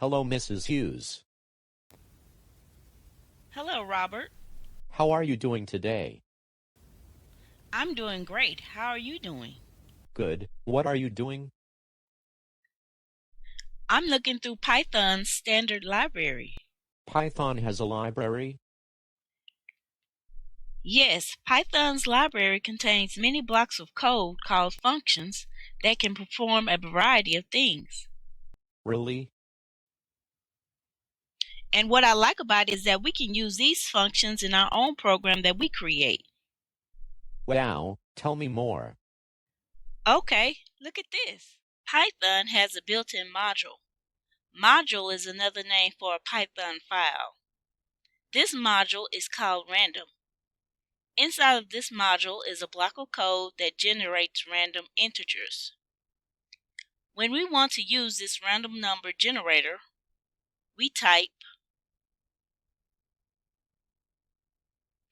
Hello, Mrs. Hughes. Hello, Robert. How are you doing today? I'm doing great. How are you doing? Good. What are you doing? I'm looking through Python's standard library. Python has a library? Yes, Python's library contains many blocks of code called functions that can perform a variety of things. Really? And what I like about it is that we can use these functions in our own program that we create. Wow, tell me more. Okay, look at this. Python has a built-in module. Module is another name for a Python file. This module is called random. Inside of this module is a block of code that generates random integers. When we want to use this random number generator, we type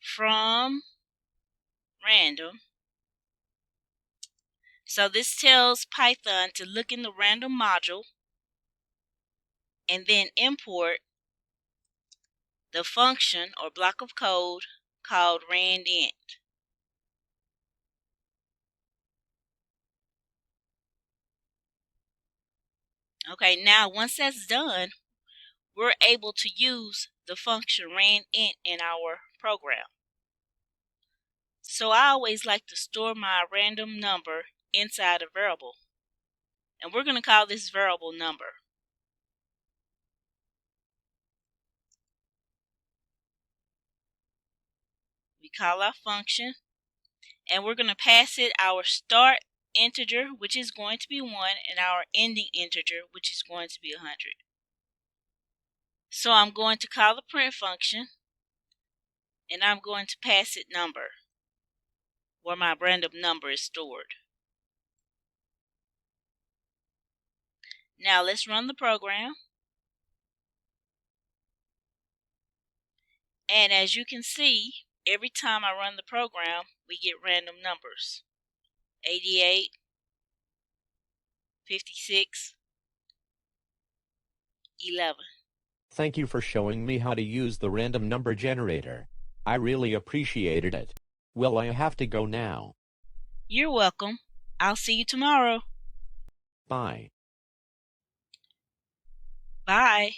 from random. So this tells Python to look in the random module and then import the function or block of code called randint. Okay, now once that's done, we're able to use the function randint in our program. So I always like to store my random number inside a variable. And we're going to call this variable number. We call our function and we're going to pass it our start integer, which is going to be 1, and our ending integer, which is going to be 100. So I'm going to call the print function and I'm going to pass it number, where my random number is stored. Now let's run the program. And as you can see, every time I run the program, we get random numbers. 88, 56, 11. Thank you for showing me how to use the random number generator. I really appreciated it. Well, I have to go now. You're welcome. I'll see you tomorrow. Bye. Bye.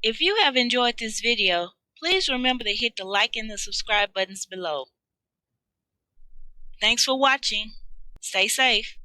If you have enjoyed this video, please remember to hit the like and the subscribe buttons below. Thanks for watching. Stay safe.